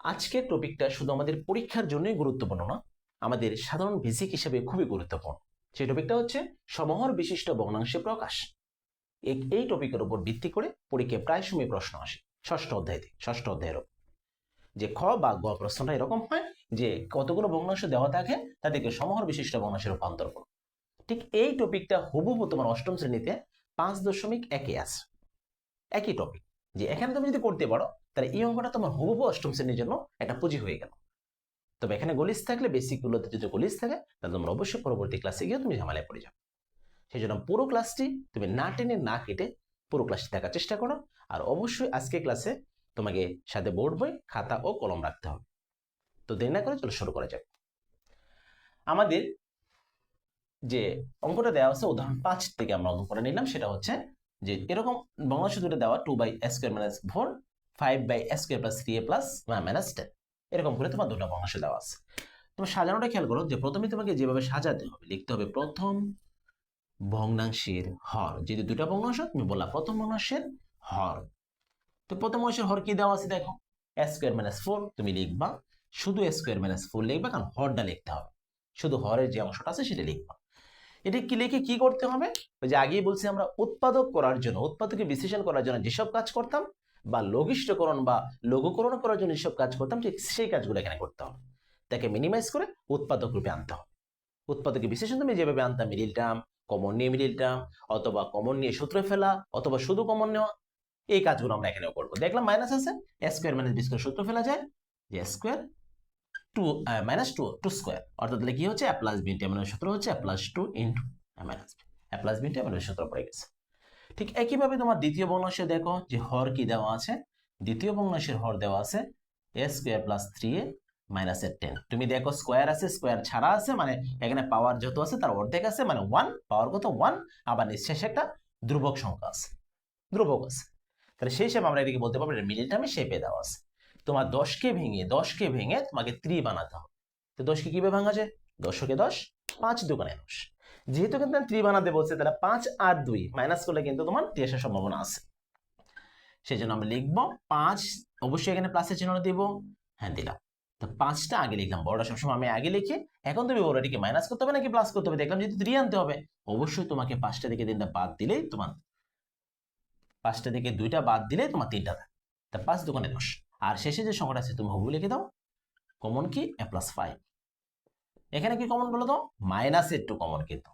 আজকের টপিকটা শুধু আমাদের পরীক্ষার জন্যই গুরুত্বপূর্ণ না, আমাদের সাধারণ বেসিক হিসেবে খুবই গুরুত্বপূর্ণ। সেই টপিকটা হচ্ছে সমহর বিশিষ্ট ভগ্নাংশে প্রকাশ। এই টপিকের উপর ভিত্তি করে পরীক্ষায় প্রায় সময় প্রশ্ন আসে ষষ্ঠ অধ্যায়ের উপর। যে খ বা গ প্রশ্নটা এরকম হয় যে কতগুলো ভগ্নাংশ দেওয়া থাকে তাদেরকে সমহর বিশিষ্ট ভগ্নাংশে রূপান্তর করো। ঠিক এই টপিকটা হুবহু তোমার অষ্টম শ্রেণীতে 5.1 আছে, একই টপিক। যে এখানে তুমি যদি করতে পারো তাহলে এই অঙ্কটা তোমার হুবহু অষ্টম শ্রেণীর জন্য একটা পুঁজি হয়ে গেল। তবে এখানে গলিস থাকলে, বেসিকগুলোতে যদি গলিস থাকে তাহলে তোমরা অবশ্যই পরবর্তী ক্লাসে গিয়ে তুমি ঝামেলায় পড়ে যাবে। সেই জন্য পুরো ক্লাসটি তুমি না টেনে না কেটে পুরো ক্লাসটি দেখার চেষ্টা করো। আর অবশ্যই আজকে ক্লাসে তোমাকে সাথে বোর্ড বই, খাতা ও কলম রাখতে হবে। তো দেরি না করে চলো শুরু করা যাক। আমাদের যে অঙ্কটা দেওয়া আছে উদাহরণ 5 থেকে আমরা অঙ্ক করে নিলাম, সেটা হচ্ছে যে এরকম ভগ্নাংশ দুটো দেওয়া 2/(a²-4), 5/(a²+3a+-10), এরকম করে তোমার দুটো ভগ্নাংশ দেওয়া আছে। তুমি সাজানোটা খেয়াল করো যে প্রথমে তোমাকে যেভাবে সাজাতে হবে, লিখতে হবে প্রথম ভগ্নাংশের হর। যদি দুটা ভগ্নাংশ তুমি বললা প্রথম ভগ্নাংশের হর। তো প্রথম ভগ্নাংশের হর কি দেওয়া আছে দেখো, a²-4 তুমি লিখবা, শুধু a²-4 লিখবা, কারণ হরটা লিখতে হবে। শুধু হরের যে অংশটা আছে সেটা লিখবা। এটা কি লিখে কি করতে হবে, ওই যে আগেই বলছি আমরা উৎপাদক করার জন্য, উৎপাদকে বিশ্লেষণ করার জন্য যেসব কাজ করতাম বা লঘিষ্ঠকরণ বা লঘুকরণ করার জন্য যেসব কাজ করতাম, ঠিক সেই কাজগুলো এখানে করতে হবে। তাকে মিনিমাইজ করে উৎপাদক রূপে আনতে হবে। উৎপাদকে বিশ্লেষণ তুমি যেভাবে আনতাম, মিডিল টার্ম, কমন নিয়ে মিডিল টার্ম, অথবা কমন নিয়ে সূত্র ফেলা, অথবা শুধু কমন নেওয়া, এই কাজগুলো আমরা এখানেও করবো। দেখলাম মাইনাস আছে, a²-b² সূত্র ফেলা যায় যে a² 2 -2 স্কয়ার, অর্থাৎ তাহলে কি হচ্ছে a+b * a সূত্র হচ্ছে a+2 * a+b * a সূত্র পড়ে গেছে। ঠিক একইভাবে তোমার দ্বিতীয় ভগ্নাংশে দেখো যে হর কি দেওয়া আছে। দ্বিতীয় ভগ্নাংশের হর দেওয়া আছে a² + 3a - 10। তুমি দেখো স্কয়ার আছে, স্কয়ার ছাড়া আছে, মানে এখানে পাওয়ার যত আছে তার অর্ধেক আছে, মানে 1, পাওয়ার কত 1, আবার শেষে একটা ধ্রুবক সংখ্যা আছে, ধ্রুবক আছে। তাহলে সেই হিসেবে আমরা এদিকে বলতে পারবো এটা মিডল টার্মে শেপে দেওয়া আছে। তোমার 10কে ভেঙে তোমাকে 3 বানাতে হবে। তো 10কে কিভাবে ভাঙা যায়, 10কে 10, 5 দুগুণে 10। যেহেতু কিন্তু 3 বানাতে বলছে, তাহলে 5 আর 2 মাইনাস করলে কিন্তু তোমার 3 আসার সম্ভাবনা আছে। সেই জন্য আমরা লিখবো 5, অবশ্যই এখানে প্লাসের চিহ্ন দিব, হ্যাঁ দিলাম। তো 5টা আগে লিখলাম, বড়টা সবসময় আমি আগে লিখি। এখন তুমি বড়টিকে মাইনাস করতে হবে নাকি প্লাস করতে হবে, দেখলাম যেহেতু 3 আনতে হবে, অবশ্যই তোমাকে 5টা থেকে 3টা বাদ দিলেই তোমার 5টা থেকে 2টা বাদ দিলেই তোমার 3টা থাকে। তা 5 দুগুণে 10। আর শেষে যে সংখ্যাটা আছে তুমি হুবহু লিখে দাও, কমন কি a+5। এখানে কি কমন বলো তো, মাইনাসের 2 কমন, কিন্তু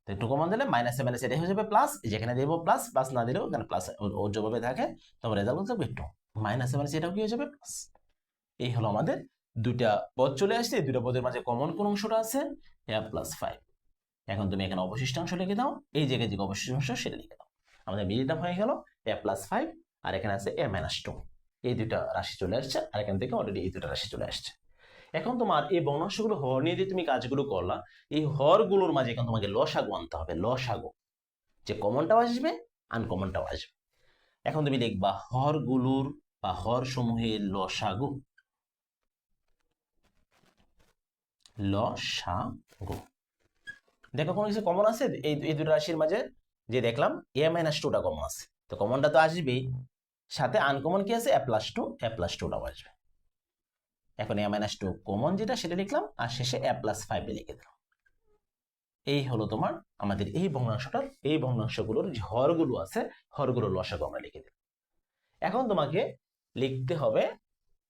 তো 2 কমন দিলে মাইনাসে মাইনাসে এটা হয়ে যাবে প্লাস, যেখানে দেবো প্লাস, প্লাস না দিলেও এখানে প্লাস ও যেভাবে থাকে তোমার রেজাল্ট হবে 2, মাইনাসে মাইনাসে এটাও কি হয়ে যাবে প্লাস। এই হলো আমাদের দুইটা পদ চলে আসছে। এই দুটো পদের মাঝে কমন কোন অংশটা আছে, a+5। এখন তুমি এখানে অবশিষ্টাংশ লিখে দাও, এই জায়গায় যে অবশিষ্টাংশ সেটা লিখে দাও। আমাদের মিডিলটা হয়ে গেল a+5, আর এখানে আছে a-2। এই দুইটা রাশি চলে আসছে, আর এখান থেকে অলরেডি এই দুটো রাশি চলে আসছে। এখন তোমার এই ভগ্নাংশগুলো হর নিয়ে যে তুমি কাজগুলো করলা, এই হরগুলোর মাঝে এখন তোমাকে লসাগু আনতে হবে। লসাগু, যে কমনটাও আসবে আনকমনটাও আসবে। এখন তুমি লিখবা হরগুলোর বা হর সমূহের লসাগু। লসাগু, দেখো কোনো কিছু কমন আছে এই দুটো রাশির মাঝে, যে দেখলাম a-2টা কমন আছে, তো কমনটা তো আসবেই, সাথে আনকমন কি আছে a+2, a+2টাও আসবে। এখন a-2 কমন যেটা সেটা লিখলাম, আর শেষে a+5 লিখে দিলাম। এই হলো তোমার আমাদের এই ভগ্নাংশটার, এই ভগ্নাংশগুলোর যে হরগুলো আছে, হরগুলোর লসাগু আমরা লিখে দিলাম। এখন তোমাকে লিখতে হবে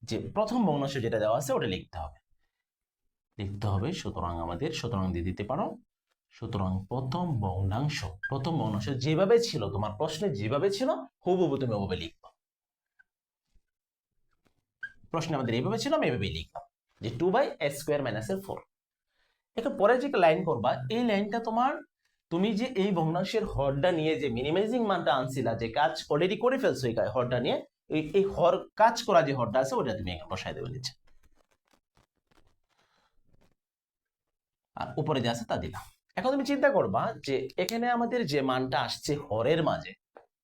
যে প্রথম ভগ্নাংশ যেটা দেওয়া আছে ওটা লিখতে হবে। সুতরাং আমাদের দিয়ে দিতে পারো। সুতরাং প্রথম ভগ্নাংশ যেভাবে ছিল তোমার প্রশ্নে, যেভাবে ছিল হুবহু তুমি ওভাবে লিখবা। প্রশ্নে আমাদের এইভাবে ছিল, আমি এইভাবেই লিখলাম যে 2/(a²-4). এখন পরে যে লাইন করবা, এই লাইনটা তোমার, তুমি যে এই ভগ্নাংশের হরটা নিয়ে যে মিনিমাইজিং মানটা আনছিলা, যে কাজ অলরেডি করে ফেলছো এই হরটা নিয়ে, এই হর কাজ করা যে হরটা আছে ওটা তুমি এখানে বসাই দেবে নিচে, আর উপরে যে আছে তা দিলাম। এখন তুমি চিন্তা করবা যে এখানে আমাদের যে মানটা আসছে হরের মাঝে,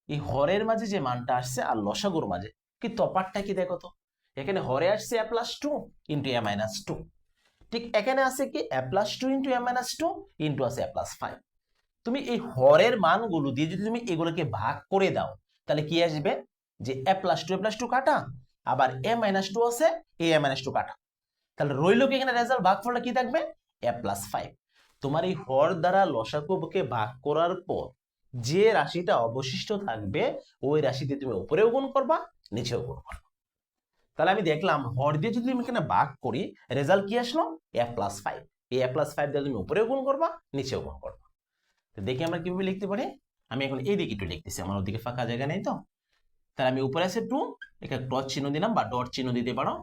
এই হরের মাঝে যে মানটা আসছে আর লসাগুর মাঝে কি তফাৎটা কি দেখো তো। এখানে হরে আসছে a+2 * a-2, ঠিক এখানে আছে কি a+2 * a-2 ইন্টু আছে a+5। তুমি এই হরের মানগুলো দিয়ে যদি তুমি এগুলোকে ভাগ করে দাও, তাহলে কি আসবে যে a+2 কাটা, আবার a মাইনাস টু আছে, a মাইনাস টু কাটা, তাহলে রইল কি এখানে রেজাল্ট, ভাগফলটা কি থাকবে, a প্লাস 5। তোমার এই হর দ্বারা লসাগুকে ভাগ করার পর যে রাশিটা অবশিষ্ট থাকবে ওই রাশিতে তুমি উপরেও গুণ করবা, নিচেও গুণ করবা। তাহলে আমি দেখলাম হর দিয়ে যদি আমি এখানে ভাগ করি, রেজাল্ট কি আসলো, a প্লাস 5। এই a প্লাস 5 দিয়ে তুমি উপরেও গুণ করবা, নিচেও গুণ করবা। তো দেখি আমরা কিভাবে লিখতে পারি। আমি এখন এই দিকে একটু লিখতেছি, আমার ওদিকে ফাঁকা জায়গা নেই তো। তাহলে আমি উপরে আছে 2, এখানে ক্রস চিহ্ন দিলাম বা ডট চিহ্ন দিতে পারো,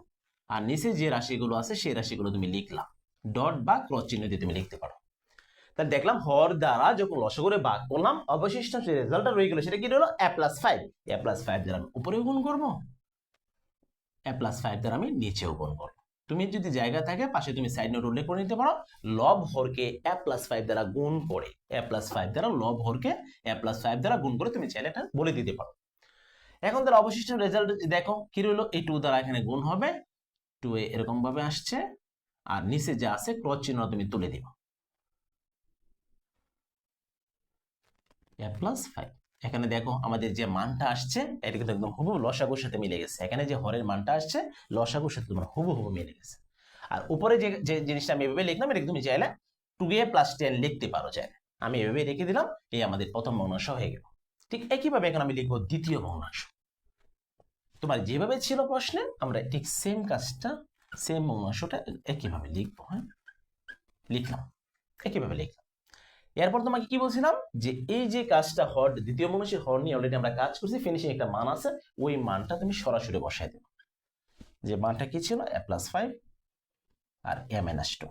আর নিচে যে রাশিগুলো আছে সেই রাশিগুলো তুমি লিখলাম, ডট বা ক্রস চিহ্ন দিয়ে তুমি লিখতে পারো। তাহলে দেখলাম হর দ্বারা যখন লসাগুরে ভাগ করলাম, অবশিষ্ট যে রেজাল্টটা রয়ে গেল সেটা কি হলো, a প্লাস 5। a প্লাস 5 দ্বারা আমি উপরেও গুণ করবো, a প্লাস 5 দ্বারা আমি নিচেও গুণ করবো। তুমি যদি জায়গা থাকে পাশে তুমি সাইড নোট উল্লেখ করে নিতে পারো, লব হরকে a প্লাস 5 দ্বারা গুণ করে, a প্লাস 5 দ্বারা লব হরকে a প্লাস 5 দ্বারা গুণ করে তুমি চাইলে এটা বলে দিতে পারো। এখন তার অবশিষ্ট রেজাল্ট দেখো কি রইলো, এই 2 দ্বারা এখানে গুণ হবে, 2 এরকম ভাবে আসছে, আর নিচে যা আছে ক্রস চিহ্ন তুমি তুলে দিবা, a প্লাস 5। এখানে দেখো আমাদের যে মানটা আসছে এটা কিন্তু একদম হুবহু লসাগুর সাথে মিলে গেছে। এখানে যে হরের মানটা আসছে লসাগুর সাথে তোমার হুবহু মিলে গেছে। আর উপরে যে যে জিনিসটা আমি এভাবে লিখলাম, এটা তুমি চাইলে 2a প্লাস 10 লিখতে পারো চাইলে। আমি এভাবে রেখে দিলাম, এই আমাদের প্রথম ভগ্নাংশ হয়ে গেল। ঠিক একইভাবে এখন আমি লিখবো দ্বিতীয় ভগ্নাংশ। তোমার যেভাবে ছিল প্রশ্নে আমরা ঠিক সেম কাজটা, সেম ভগ্নাংশটা একইভাবে লিখবো। হ্যাঁ, লিখলাম, একইভাবে লিখলাম। এরপর তোমাকে কি বলছিলাম যে এই যে কাজটা হর, দ্বিতীয় ভগ্নাংশের হর নিয়ে অলরেডি আমরা কাজ করছি, ফিনিশিং একটা মান আছে, ওই মানটা তুমি সরাসরি বসাই দেবে। যে মানটা কি ছিল, a প্লাস 5 আর a মাইনাস 2।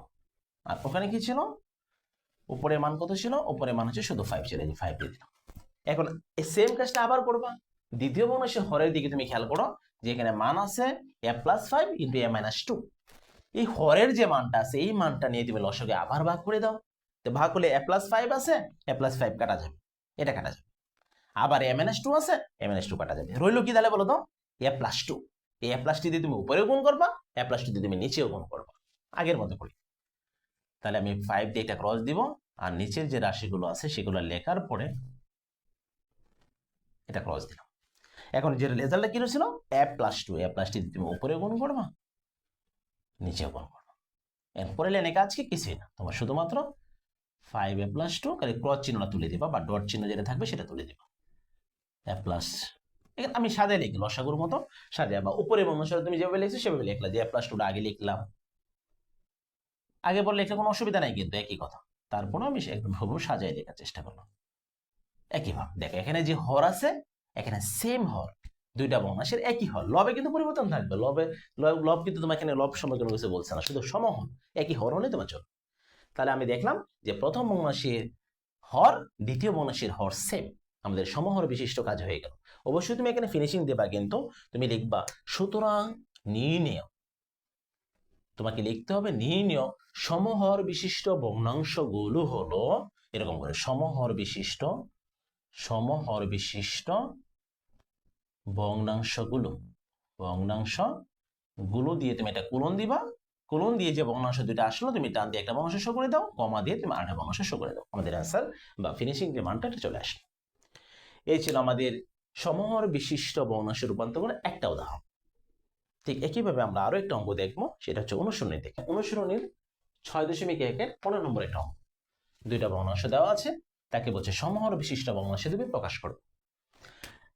আর ওখানে কি ছিল, উপরে মান কত ছিল, উপরে মান হচ্ছে শুধু 5 ছিল, এই 5 দিয়ে দিলাম। এখন এই সেম কাজটা আবার করবা দ্বিতীয় ভগ্নাংশের হরের দিকে। তুমি খেয়াল করো যে এখানে মান আছে a plus 5 into a minus 2। এই হরের যে মানটা আছে এই মানটা নিয়ে তুমি লসাগুকে আবার ভাগ করে দাও। তো ভাগ করলে a প্লাস 5 আছে, a প্লাস 5 কাটা যাবে, এটা কাটা যাবে। আবার a মাইনাস 2 আছে, a মাইনাস 2 কাটা যাবে। রইল কি তাহলে বলো তো, a প্লাস 2। এই a প্লাস 2 দিয়ে তুমি উপরেও গুণ করবা, a প্লাস 2 দিয়ে তুমি নিচেও গুণ করবা, আগের মতো করি। তাহলে আমি 5 দিয়ে একটা ক্রস দিব, আর নিচের যে রাশিগুলো আছে সেগুলো লেখার পরে এটা ক্রস দিলাম। এখন যে রেজাল্টটা কি হয়েছিল, a প্লাস 2। a প্লাস 2 দিয়ে তুমি উপরে গুণ করবা, নিচেও গুণ করবা। এরপরে লেনে কাজ কি, কিছুই না, তোমার শুধুমাত্র 5a প্লাস 2 খালি ক্রস চিহ্নটা তুলে দিবা, বা ডট চিহ্ন যেটা থাকবে সেটা তুলে দিবা, a প্লাস। আমি সাজাই লিখি লসাগুর মতো সাজাই, বা উপরে অনুসারে তুমি যেভাবে লিখছো সেভাবে লিখলা, যে a প্লাস 2টা আগে লিখলাম, আগে পরে লিখলে কোনো অসুবিধা নাই, কিন্তু একই কথা। তারপরে আমি একদম হুবহু সাজাই লেখার চেষ্টা করলাম একইভাবে। দেখো এখানে যে হর আছে, এখানে সেম হর, দুইটা ভগ্নাংশের একই হর, লবে কিন্তু পরিবর্তন থাকবে। লব কিন্তু তোমার এখানে লব সম্পর্কে কোনো কিছু বলছে না, শুধু সমহর, একই হর হলে তোমার চলবে। তাহলে আমি দেখলাম যে প্রথম ভগ্নাংশের হর দ্বিতীয় ভগ্নাংশের হর সেম, আমাদের সমহর বিশিষ্ট কাজ হয়ে গেল। অবশ্যই তুমি এখানে ফিনিশিং দেবা, কিন্তু তুমি লিখবা সুতরাং নির্ণেয়, তোমাকে লিখতে হবে নির্ণেয় সমহর বিশিষ্ট ভগ্নাংশগুলো হলো এরকম করে, সমহর বিশিষ্ট ভগ্নাংশগুলো দিয়ে তুমি এটা কোলন দিবা। কোলন দিয়ে যে ভগ্নাংশ দুইটা আসলো তুমি টান দিয়ে একটা ভগ্নাংশ শো করে দাও, কমা দিয়ে তুমি আরেকটা ভগ্নাংশ শো করে দাও, আমাদের অ্যান্সার বা ফিনিশিং যে মানটা এটা চলে আসলো। এই ছিল আমাদের সমহর বিশিষ্ট ভগ্নাংশে রূপান্তর করে একটা উদাহরণ। ঠিক একইভাবে আমরা আরো একটা অঙ্ক দেখবো, সেটা হচ্ছে অনুশীলনী থেকে। অনুশীলনীর 6.1-এর 15 নম্বর একটা অঙ্ক। দুইটা ভগ্নাংশ দেওয়া আছে, তাকে বলছে সমহর বিশিষ্ট ভগ্নাংশে তুমি প্রকাশ করো।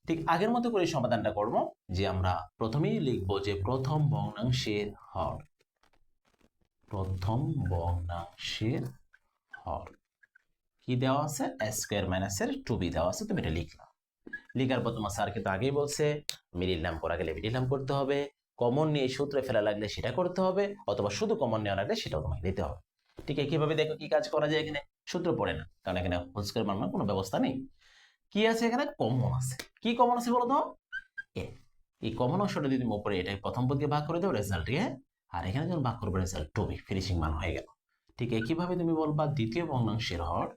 ঠিক আগের মতো করে সমাধানটা করব, যে আমরা প্রথমেই লিখব যে প্রথম ভগ্নাংশের হর, প্রথম ভগ্নাংশের হর কি দেওয়া আছে, a স্কয়ার মাইনাস এর 2b দেওয়া আছে, তুমি এটা লিখলাম। লিখার পর তোমার স্যার কিন্তু আগেই বলছে মিডিল নাম করা গেলে মিডিল নাম করতে হবে, কমন নিয়ে সূত্রে ফেলা লাগলে সেটা করতে হবে, অথবা শুধু কমন নেওয়া লাগলে সেটাও তোমাকে নিতে হবে। ঠিক একইভাবে দেখো কি কাজ করা যায়, এখানে সূত্র পড়ে না, কারণ এখানে হোল স্কয়ার মানানোর কোনো ব্যবস্থা নেই। কি আছে এখানে, কমন আছে। কি কমন আছে বলো তো, এ। এই কমন অংশটা যদি তুমি উপরে এটাই প্রথম পদকে ভাগ করে দাও রেজাল্ট এ, আর এখানে যখন ভাগ করবে রেজাল্ট 2b, ফিনিশিং মান হয়ে গেল। ঠিক একইভাবে তুমি বলবা দ্বিতীয় ভগ্নাংশের হর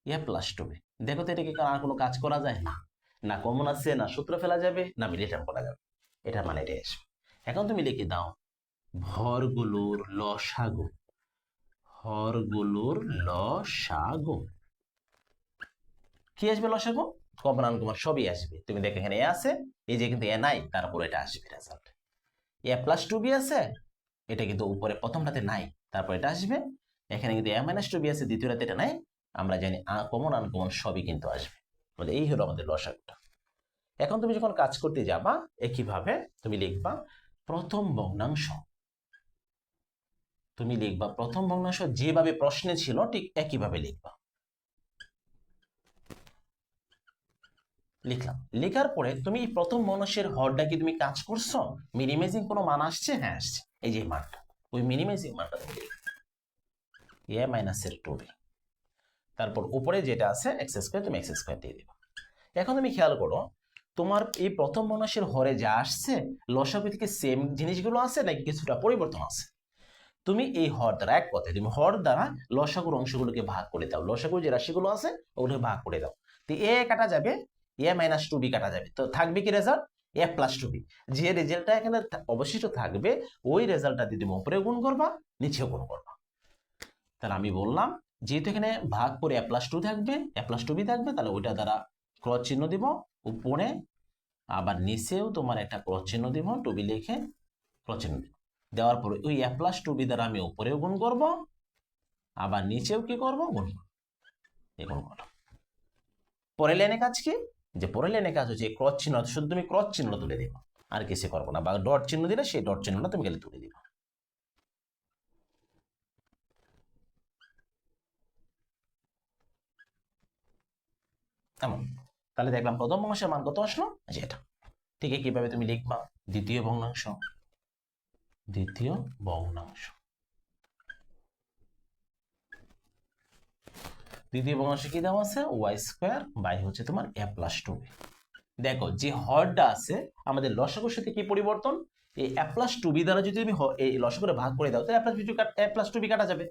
a প্লাস 2b। দেখো তো এটাকে আর কোনো কাজ করা যায় না, না কমন আছে, না সূত্র ফেলা যাবে, না মিডিল টার্ম করা যাবে, এটার মানে এটাই আসবে। এখন তুমি লিখে দাও ভরগুলোর লসাগু, হরগুলোর লসাগু কি আসবে, লসাগু কমন আনকমন সবই আসবে। তুমি দেখো এখানে এ আছে, এই যে কিন্তু এ নাই, তারপর এটা আসবে রেজাল্ট। এ প্লাস টু বি আছে, এটা কিন্তু উপরে প্রথমটাতে নাই, তারপর এটা আসবে। এখানে কিন্তু এ মাইনাস টু বি আছে, দ্বিতীয়টাতে এটা নাই। আমরা জানি কমন আনকমন সবই কিন্তু আসবে। এই হলো আমাদের লসাগুটা। এখন তুমি যখন কাজ করতে যাবা, একইভাবে তুমি লিখবা প্রথম ভগ্নাংশ। তুমি লিখবা প্রথম ভগ্নাংশ যেভাবে প্রশ্নে ছিল ঠিক একইভাবে লিখবা। লিখলাম, লেখার পরে তুমি প্রথম ভগ্নাংশের হরটা কি তুমি কাজ করছো? মিনিমাইজিং কোনো মান আসছে? হ্যাঁ আসছে, এই যে মানটা, ওই মিনিমাইজিং মানটা তুমি লিখবে, এ মাইনাসের টু বি। তারপর উপরে যেটা আছে এক্স স্কোয়ার, তুমি এক্স স্কোয়ার দিয়ে দিবা। এখন তুমি খেয়াল করো, তোমার এই প্রথম ভগ্নাংশের হরে যা আসছে লসাগু থেকে সেম জিনিসগুলো আছে নাকি কিছুটা পরিবর্তন আছে? তুমি এই হর দ্বারা, এক কথায় তুমি হর দ্বারা লসাগুর অংশগুলোকে ভাগ করে দাও, লসাগুর যে রাশিগুলো আছে ওগুলোকে ভাগ করে দাও। তো এ কাটা যাবে, এ মাইনাস টু বি কাটা যাবে, তো থাকবে কি রেজাল্ট? এ প্লাস টু বি। যে রেজাল্টটা এখানে অবশিষ্ট থাকবে ওই রেজাল্টটা দিয়ে তুমি উপরে গুণ করবা, নিচেও গুণ করবা। তাহলে আমি বললাম, যেহেতু এখানে ভাগ করে এ প্লাস টু থাকবে, এ প্লাস টু বি থাকবে, তাহলে ওইটা দ্বারা ক্রস চিহ্ন দিব উপরে, আবার নিচেও তোমার একটা ক্রস চিহ্ন দিব, টু বি লিখে ক্রস চিহ্ন দিব। দেওয়ার পরে ওই এ প্লাস টু বি দ্বারা আমি উপরেও গুণ করব, আবার নিচেও কি করব? গুণ করব। এই গুণ করলাম। পরের লাইনে কাজ কি? যে পরের লাইনে কাজ হচ্ছে ক্রস চিহ্ন, শুধু তুমি ক্রস চিহ্ন তুলে দিবা, আর কিছু করবো না। বা ডট চিহ্ন দিলে সেই ডট চিহ্নটা তুমি খালি তুলে দিবা। এমন। তাহলে দেখলাম প্রথম ভগ্নাংশের মান কত আসলো, যে এটা। ঠিক কিভাবে তুমি লিখবা দ্বিতীয় ভগ্নাংশ। দ্বিতীয় ভগ্নাংশ, দ্বিতীয় ভগ্নাংশে কি দেওয়া আছে? ওয়াই স্কোয়ার বাই হচ্ছে তোমার এ প্লাস টু বি। দেখো যে হরটা আছে আমাদের লসাগুর সাথে কি পরিবর্তন? এই এ প্লাস টু বি দ্বারা যদি তুমি এই লসাগুরে ভাগ করে দাও, তো এ প্লাস টু বি কাটা যাবে,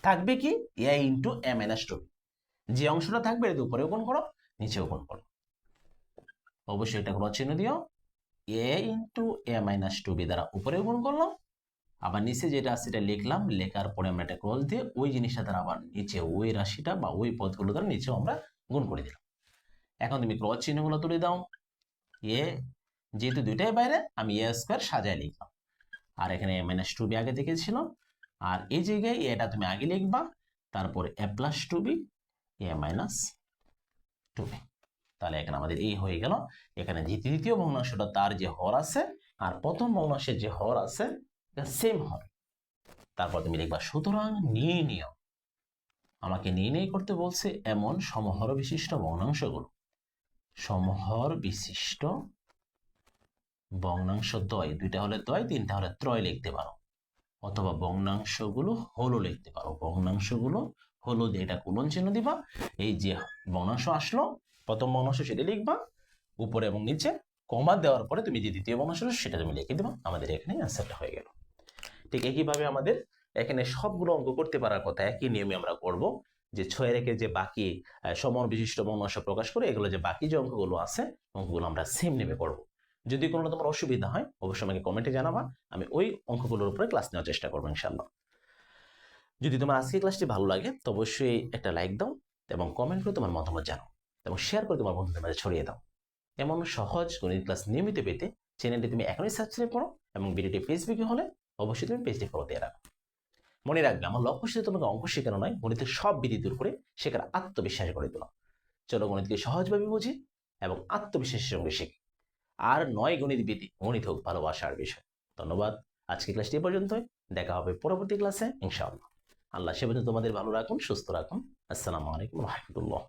থাকবে কি? এ ইন্টু এ মাইনাস টু বি। যে অংশটা থাকবে এর উপরেও গুণ করো, নিচেও গুণ করো। অবশ্যই এটা ক্রস চিহ্ন দিও, এ ইন্টু এ মাইনাস টু বি দ্বারা উপরেও গুণ করলাম, আবার নিচে যেটা আছে সেটা লিখলাম, লেখার পরে আমরা একটা ক্রস দিয়ে ওই জিনিসটা দ্বারা আবার নিচে ওই রাশিটা বা ওই পদগুলো দ্বারা নিচেও আমরা গুণ করে দিলাম। এখন তুমি ক্রস চিহ্নগুলো তুলে দাও। এ যেহেতু দুইটাই বাইরে, আমি এ স্কোয়ার সাজায় লিখলাম, আর এখানে এ মাইনাস টু বি আগে থেকে ছিল, আর এই জায়গায় এটা তুমি আগে লিখবা, তারপরে এ plus two B A minus two B. তাহলে এখানে আমাদের এই হয়ে গেল। এখানে দ্বিতীয় ভগ্নাংশটা তার যে হর আছে আর প্রথম ভগ্নাংশের যে হর আছে সেম হর। তারপর তুমি লিখবা সুতরাং নির্ণয়, আমাকে নির্ণয় করতে বলছে এমন সমহর বিশিষ্ট ভগ্নাংশগুলো, সমহর বিশিষ্ট ভগ্নাংশ দ্বয়, দুইটা হলে দ্বয়, তিনটা হলে ত্রয় লিখতে পারো, অথবা ভগ্নাংশগুলো হলো লিখতে পারো। ভগ্নাংশগুলো হলো দিয়ে এটা কোলন চিহ্ন দিবা, এই যে ভগ্নাংশ আসলো প্রথম ভগ্নাংশ সেটা লিখবা, উপরে এবং নিচে কমা দেওয়ার পরে তুমি যে দ্বিতীয় ভগ্নাংশ সেটা তুমি লিখে দিবা। আমাদের এখানে অ্যান্সারটা হয়ে গেল। ঠিক একইভাবে আমাদের এখানে সবগুলো অঙ্ক করতে পারার কথা, একই নিয়মে আমরা করব। যে 6 রেখে যে বাকি সমর বিশিষ্ট ভগ্নাংশ প্রকাশ করে এগুলো যে বাকি যে অঙ্কগুলো আছে অঙ্কগুলো আমরা সেম নেমে করবো। যদি কোনো তোমার অসুবিধা হয় অবশ্যই আমাকে কমেন্টে জানাবা, আমি ওই অঙ্কগুলোর উপরে ক্লাস নেওয়ার চেষ্টা করবো ইনশাআল্লাহ। যদি তোমার আজকের ক্লাসটি ভালো লাগে তো অবশ্যই একটা লাইক দাও এবং কমেন্ট করে তোমার মতামত জানাও এবং শেয়ার করে তোমার বন্ধুদের মাঝে ছড়িয়ে দাও। এমন সহজ গণিত ক্লাস নিয়মিত পেতে চ্যানেলটি তুমি এখনই সাবস্ক্রাইব করো এবং ভিডিওটি ফেসবুকে হলে অবশ্যই তুমি পেজটি ফলো দিয়ে রাখো। মনে রাখবে আমার লক্ষ্য শুধু তোমাকে অঙ্ক শেখানো নয়, গণিতের সব বিধি দূর করে শেখার আত্মবিশ্বাস গড়ে তোলা। চলো গণিতকে সহজভাবে বুঝি এবং আত্মবিশ্বাসের সঙ্গে শিখি। আর নয় গণিত বিধি, গণিত হোক ভালোবাসার বিষয়। ধন্যবাদ। আজকে ক্লাসটি এ পর্যন্তই, দেখা হবে পরবর্তী ক্লাসে ইনশাআল্লাহ। আল্লাহ সে পর্যন্ত তোমাদের ভালো রাখুন, সুস্থ রাখুন। আসসালামু আলাইকুম রহমতুল্লাহ।